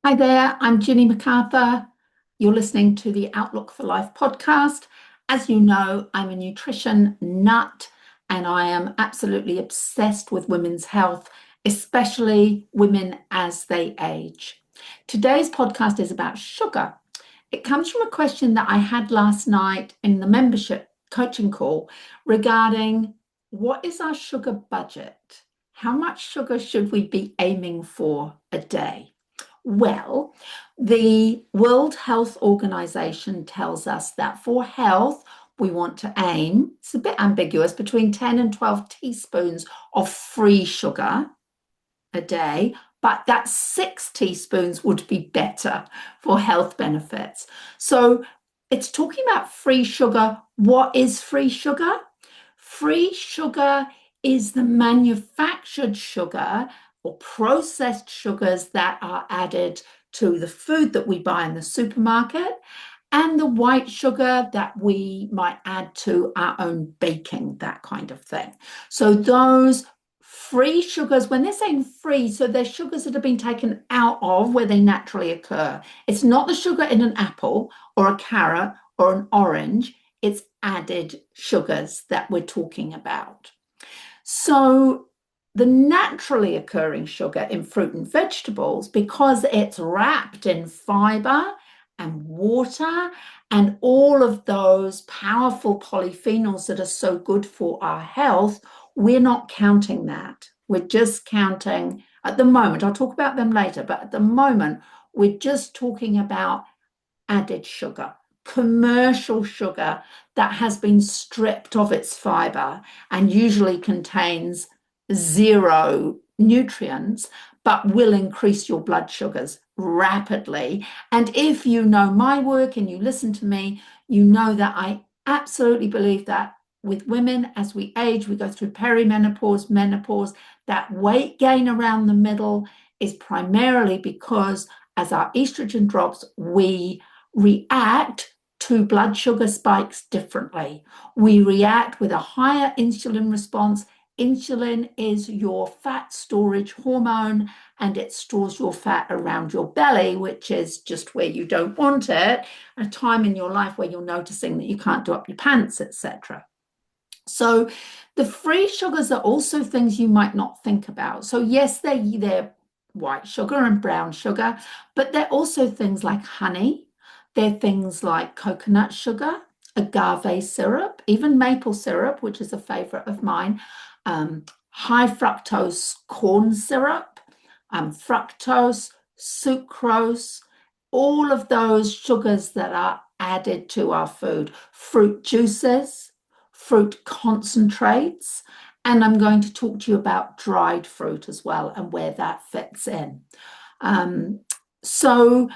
Hi there, I'm Ginny MacArthur. You're listening to the Outlook for Life podcast. As you know, I'm a nutrition nut and I am absolutely obsessed with women's health, especially women as they age. Today's podcast is about sugar. It comes from a question that I had last night in the membership coaching call regarding what is our sugar budget? How much sugar should we be aiming for a day? Well, the World Health Organization tells us that for health, we want to aim, it's a bit ambiguous, between 10 and 12 teaspoons of free sugar a day, but that 6 teaspoons would be better for health benefits. So it's talking about free sugar. What is free sugar? Free sugar is the manufactured sugar or processed sugars that are added to the food that we buy in the supermarket and the white sugar that we might add to our own baking, that kind of thing. So those free sugars, when they're saying free, so they're sugars that have been taken out of where they naturally occur. It's not the sugar in an apple or a carrot or an orange. It's added sugars that we're talking about. So the naturally occurring sugar in fruit and vegetables, because it's wrapped in fiber and water and all of those powerful polyphenols that are so good for our health, we're not counting that. We're just counting at the moment. I'll talk about them later, but at the moment, we're just talking about added sugar, commercial sugar that has been stripped of its fiber and usually contains zero nutrients, but will increase your blood sugars rapidly. And if you know my work and you listen to me, you know that I absolutely believe that with women, as we age, we go through peri-menopause, menopause, that weight gain around the middle is primarily because as our estrogen drops, we react to blood sugar spikes differently. We react with a higher insulin response. Insulin is your fat storage hormone and it stores your fat around your belly, which is just where you don't want it, a time in your life where you're noticing that you can't do up your pants, etc. So the free sugars are also things you might not think about. So yes, they're white sugar and brown sugar, but they're also things like honey. They're things like coconut sugar, agave syrup, even maple syrup, which is a favorite of mine, high fructose corn syrup, fructose, sucrose, all of those sugars that are added to our food, fruit juices, fruit concentrates, and I'm going to talk to you about dried fruit as well and where that fits in. So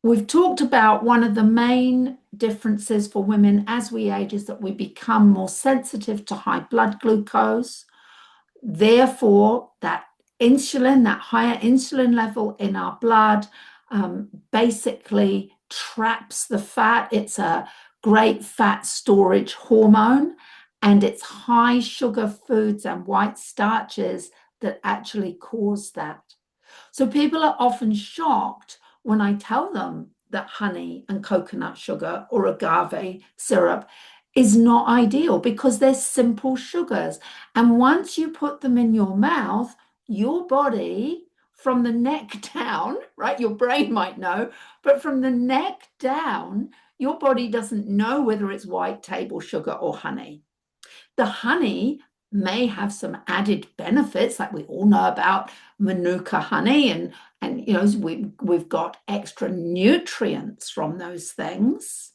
we've talked about one of the main differences for women as we age is that we become more sensitive to high blood glucose. Therefore, that insulin, that higher insulin level in our blood, basically traps the fat. It's a great fat storage hormone, and it's high sugar foods and white starches that actually cause that. So people are often shocked when I tell them that honey and coconut sugar or agave syrup is not ideal because they're simple sugars. And once you put them in your mouth, your body from the neck down, right? Your brain might know, but from the neck down, your body doesn't know whether it's white table sugar or honey. The honey may have some added benefits, like we all know about Manuka honey, and you know we've got extra nutrients from those things,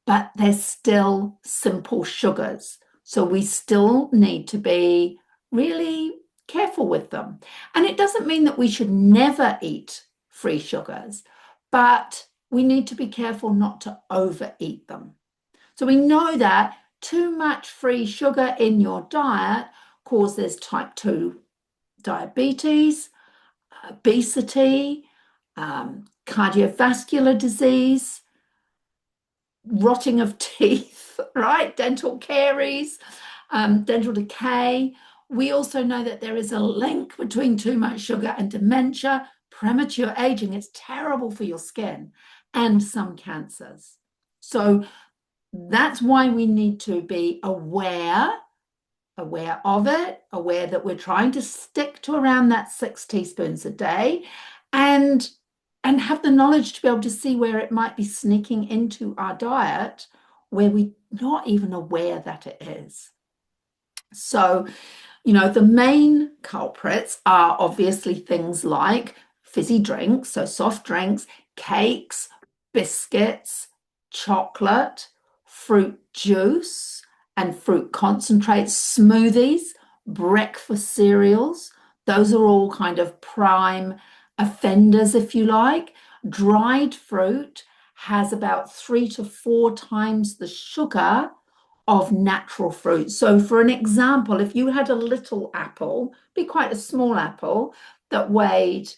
but they're still simple sugars. So we still need to be really careful with them. And it doesn't mean that we should never eat free sugars, but we need to be careful not to overeat them. So we know that too much free sugar in your diet causes type 2 diabetes, obesity, cardiovascular disease, rotting of teeth, right? Dental caries, dental decay. We also know that there is a link between too much sugar and dementia, premature aging. It's terrible for your skin and some cancers. So that's why we need to be aware of it, aware that we're trying to stick to around that 6 teaspoons a day, and have the knowledge to be able to see where it might be sneaking into our diet where we're not even aware that it is. So, the main culprits are obviously things like fizzy drinks, so soft drinks, cakes, biscuits, chocolate, fruit juice and fruit concentrates, smoothies, breakfast cereals. Those are all kind of prime offenders, if you like. Dried fruit has about 3 to 4 times the sugar of natural fruit. So for an example, if you had a little apple, be quite a small apple that weighed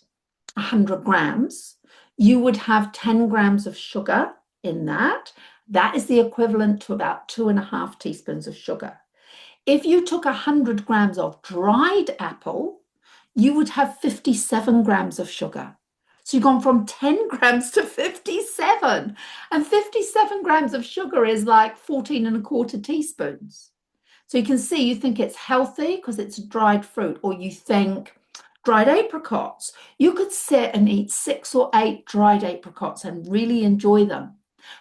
100 grams, you would have 10 grams of sugar in that. That is the equivalent to about 2.5 teaspoons of sugar. If you took 100 grams of dried apple, you would have 57 grams of sugar. So you've gone from 10 grams to 57. And 57 grams of sugar is like 14.25 teaspoons. So you can see, you think it's healthy because it's dried fruit, or you think dried apricots. You could sit and eat 6 or 8 dried apricots and really enjoy them.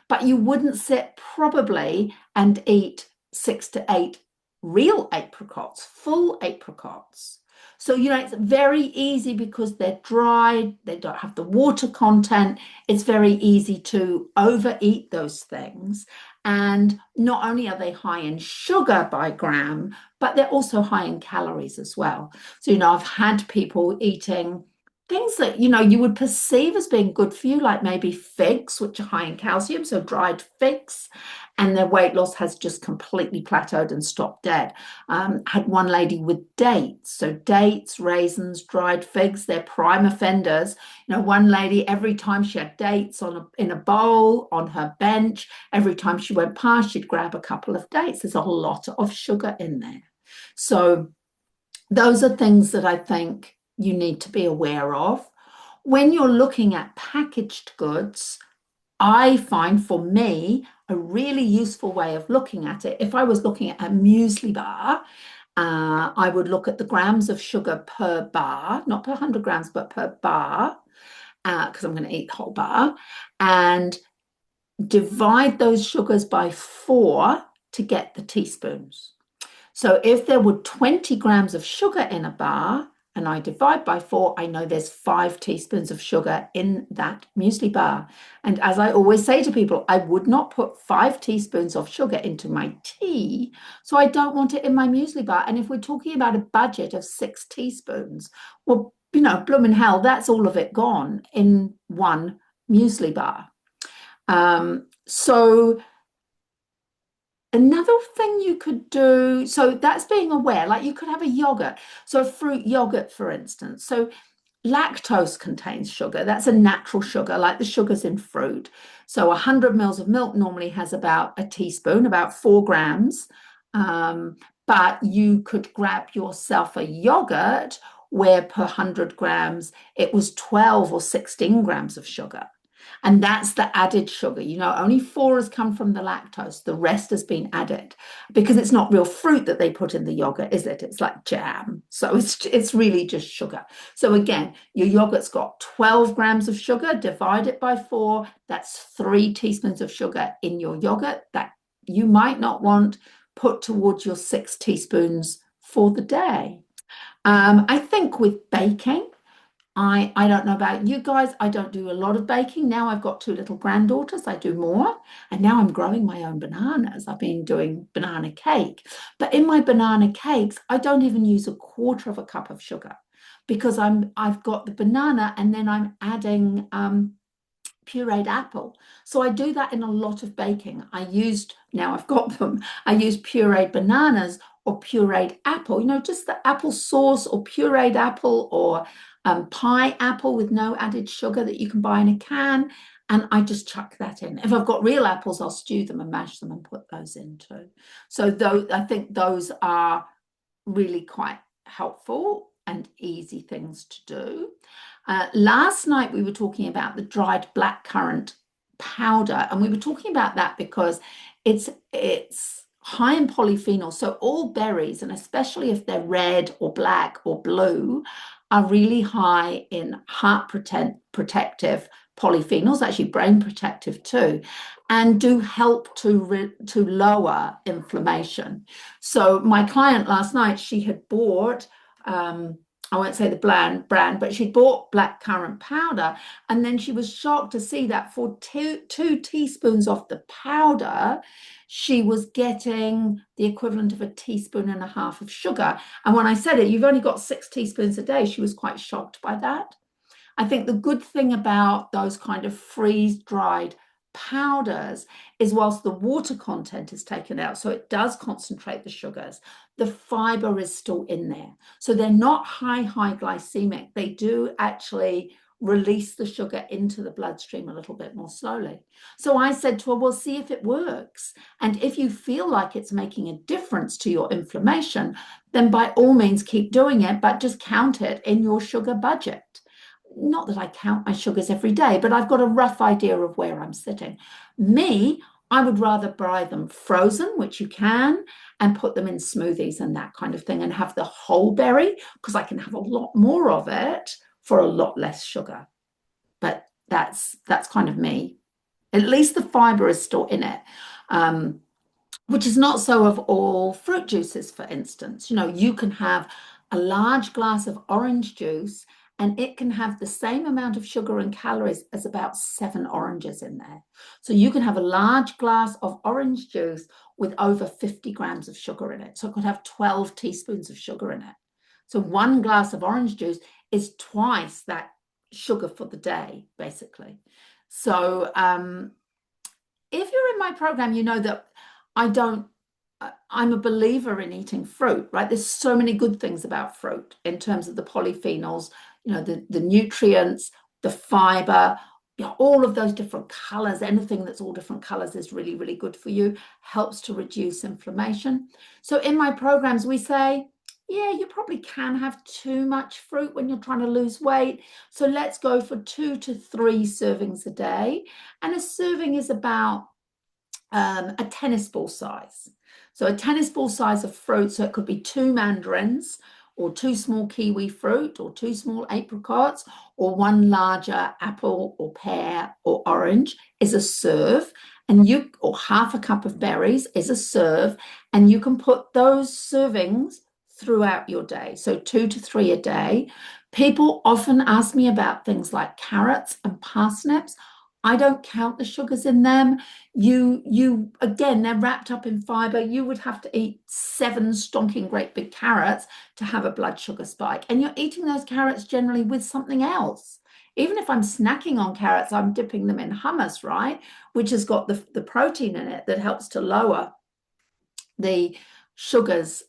But you wouldn't sit probably and eat 6 to 8 real apricots, full apricots. So, it's very easy because they're dried, they don't have the water content. It's very easy to overeat those things. And not only are they high in sugar by gram, but they're also high in calories as well. So, I've had people eating things that, you would perceive as being good for you, like maybe figs, which are high in calcium, so dried figs, and their weight loss has just completely plateaued and stopped dead. Had one lady with dates, so dates, raisins, dried figs, they're prime offenders. One lady, every time she had dates in a bowl on her bench, every time she went past, she'd grab a couple of dates. There's a lot of sugar in there. So those are things that I think you need to be aware of. When you're looking at packaged goods, I find, for me, a really useful way of looking at it, if I was looking at a muesli bar, I would look at the grams of sugar per bar, not per 100 grams, but per bar, because I'm going to eat the whole bar, and divide those sugars by 4 to get the teaspoons. So if there were 20 grams of sugar in a bar and I divide by 4, I know there's 5 teaspoons of sugar in that muesli bar. And as I always say to people, I would not put 5 teaspoons of sugar into my tea, so I don't want it in my muesli bar. And if we're talking about a budget of 6 teaspoons, well, bloomin' hell, that's all of it gone in one muesli bar. So another thing you could do, so that's being aware, like you could have a yogurt, so a fruit yogurt, for instance. So lactose contains sugar. That's a natural sugar, like the sugars in fruit. So 100 mils of milk normally has about a teaspoon, about 4 grams. But you could grab yourself a yogurt where per 100 grams, it was 12 or 16 grams of sugar. And that's the added sugar. Only 4 has come from the lactose. The rest has been added because it's not real fruit that they put in the yogurt, is it? It's like jam. So it's really just sugar. So again, your yogurt's got 12 grams of sugar, divide it by 4. That's 3 teaspoons of sugar in your yogurt that you might not want put towards your 6 teaspoons for the day. I think with baking, I don't know about you guys. I don't do a lot of baking. Now I've got 2 little granddaughters. I do more. And now I'm growing my own bananas. I've been doing banana cake. But in my banana cakes, I don't even use 1/4 of a cup of sugar because I've got the banana and then I'm adding pureed apple. So I do that in a lot of baking. Now I've got them. I use pureed bananas or pureed apple, just the apple sauce or pureed apple or pie apple with no added sugar that you can buy in a can. And I just chuck that in. If I've got real apples, I'll stew them and mash them and put those in too. So I think those are really quite helpful and easy things to do. Last night we were talking about the dried blackcurrant powder, and we were talking about that because it's high in polyphenols. So all berries, and especially if they're red or black or blue, are really high in protective polyphenols, actually brain protective too, and do help to lower inflammation. So my client last night, she had bought I won't say the brand, but she bought blackcurrant powder, and then she was shocked to see that for two teaspoons of the powder, she was getting the equivalent of a teaspoon and a half of sugar. And when I said it, you've only got 6 teaspoons a day, she was quite shocked by that. I think the good thing about those kind of freeze-dried powders is whilst the water content is taken out, so it does concentrate the sugars, the fiber is still in there. So they're not high glycemic. They do actually release the sugar into the bloodstream a little bit more slowly. So I said to her, well, see if it works. And if you feel like it's making a difference to your inflammation, then by all means keep doing it, but just count it in your sugar budget. Not that I count my sugars every day, but I've got a rough idea of where I'm sitting. Me, I would rather buy them frozen, which you can, and put them in smoothies and that kind of thing, and have the whole berry, because I can have a lot more of it for a lot less sugar. But that's kind of me. At least the fiber is still in it. Which is not so of all fruit juices, for instance. You can have a large glass of orange juice and it can have the same amount of sugar and calories as about 7 oranges in there. So you can have a large glass of orange juice with over 50 grams of sugar in it. So it could have 12 teaspoons of sugar in it. So one glass of orange juice is twice that sugar for the day, basically. So if you're in my program, you know that I'm a believer in eating fruit, right? There's so many good things about fruit in terms of the polyphenols, the nutrients, the fiber, all of those different colors. Anything that's all different colors is really, really good for you, helps to reduce inflammation. So in my programs, we say, yeah, you probably can have too much fruit when you're trying to lose weight. So let's go for 2 to 3 servings a day. And a serving is about a tennis ball size. So a tennis ball size of fruit, so it could be 2 mandarins or 2 small kiwi fruit or 2 small apricots or 1 larger apple or pear or orange is a serve, or half a cup of berries is a serve, and you can put those servings throughout your day. So 2 to 3 a day. People often ask me about things like carrots and parsnips. I don't count the sugars in them. You again, they're wrapped up in fiber. You would have to eat 7 stonking great big carrots to have a blood sugar spike. And you're eating those carrots generally with something else. Even if I'm snacking on carrots, I'm dipping them in hummus, right? Which has got the protein in it that helps to lower the sugars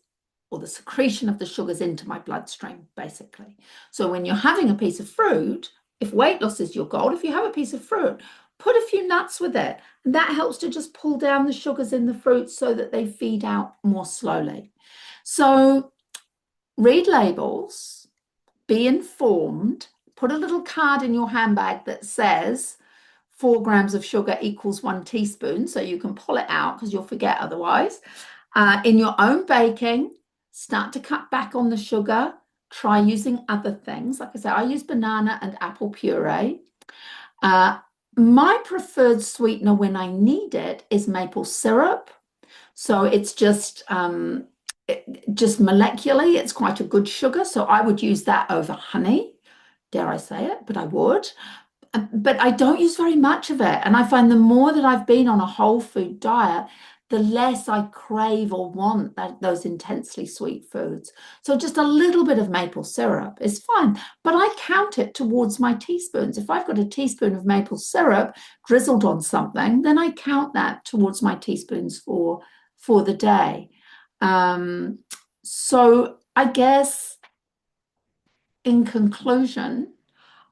or the secretion of the sugars into my bloodstream, basically. So when you're having a piece of fruit, if weight loss is your goal, if you have a piece of fruit, put a few nuts with it. And that helps to just pull down the sugars in the fruit so that they feed out more slowly. So read labels, be informed, put a little card in your handbag that says 4 grams of sugar equals 1 teaspoon, so you can pull it out because you'll forget otherwise. In your own baking, start to cut back on the sugar. Try using other things. Like I said, I use banana and apple puree. My preferred sweetener when I need it is maple syrup. So it's just molecularly, it's quite a good sugar. So I would use that over honey. Dare I say it, but I would. But I don't use very much of it. And I find the more that I've been on a whole food diet, the less I crave or want those intensely sweet foods. So just a little bit of maple syrup is fine, but I count it towards my teaspoons. If I've got a teaspoon of maple syrup drizzled on something, then I count that towards my teaspoons for the day. So I guess in conclusion,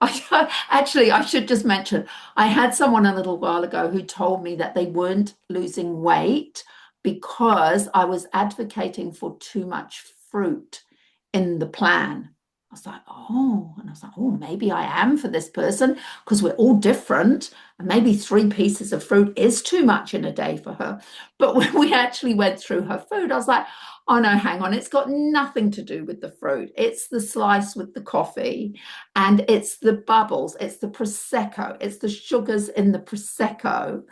I should just mention, I had someone a little while ago who told me that they weren't losing weight because I was advocating for too much fruit in the plan. I was like, oh, and I was like, oh, maybe I am for this person because we're all different. And maybe 3 pieces of fruit is too much in a day for her. But when we actually went through her food, I was like, oh no, hang on. It's got nothing to do with the fruit. It's the slice with the coffee and it's the bubbles, it's the Prosecco, it's the sugars in the Prosecco,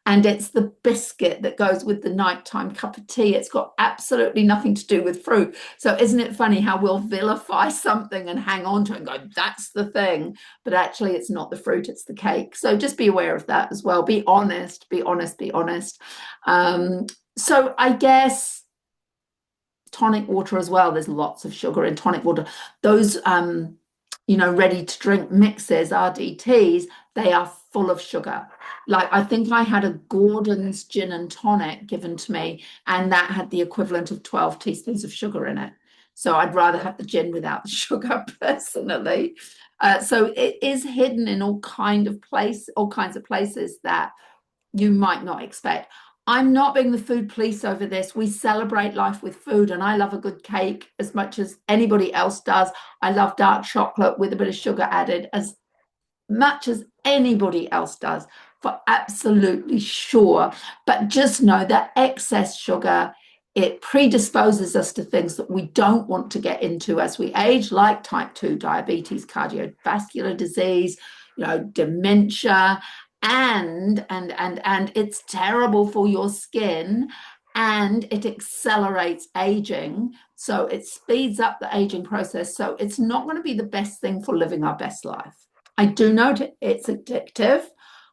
and it's the biscuit that goes with the nighttime cup of tea. It's got absolutely nothing to do with fruit. So isn't it funny how we'll vilify something and hang on to it and go, that's the thing. But actually it's not the fruit, it's the cake. So just be aware of that as well. Be honest, be honest, be honest. So I guess tonic water as well. There's lots of sugar in tonic water. Those ready to drink mixes, RDTs, they are full of sugar. Like I think I had a Gordon's gin and tonic given to me, and that had the equivalent of 12 teaspoons of sugar in it. So I'd rather have the gin without the sugar personally. So it is hidden in all kinds of places that you might not expect. I'm not being the food police over this. We celebrate life with food, and I love a good cake as much as anybody else does. I love dark chocolate with a bit of sugar added as much as anybody else does, for absolutely sure. But just know that excess sugar, it predisposes us to things that we don't want to get into as we age, like type 2 diabetes, cardiovascular disease, dementia, and it's terrible for your skin, and it accelerates aging. So it speeds up the aging process. So it's not going to be the best thing for living our best life. I do know it's addictive.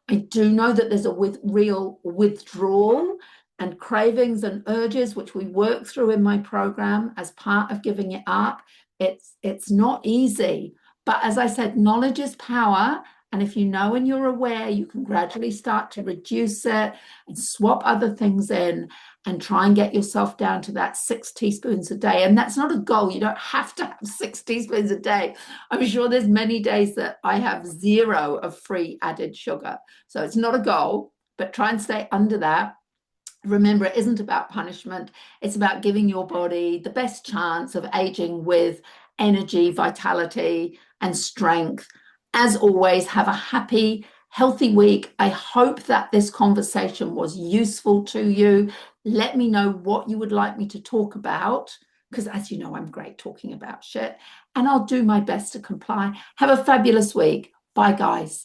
I do know that there's a real withdrawal and cravings and urges, which we work through in my program as part of giving it up. It's not easy. But as I said, knowledge is power. And if you know and you're aware, you can gradually start to reduce it and swap other things in and try and get yourself down to that 6 teaspoons a day. And that's not a goal. You don't have to have 6 teaspoons a day. I'm sure there's many days that I have 0 of free added sugar. So it's not a goal, but try and stay under that. Remember, it isn't about punishment. It's about giving your body the best chance of aging with energy, vitality, and strength. As always, have a happy, healthy week. I hope that this conversation was useful to you. Let me know what you would like me to talk about, because as you know, I'm great talking about shit, and I'll do my best to comply. Have a fabulous week. Bye, guys.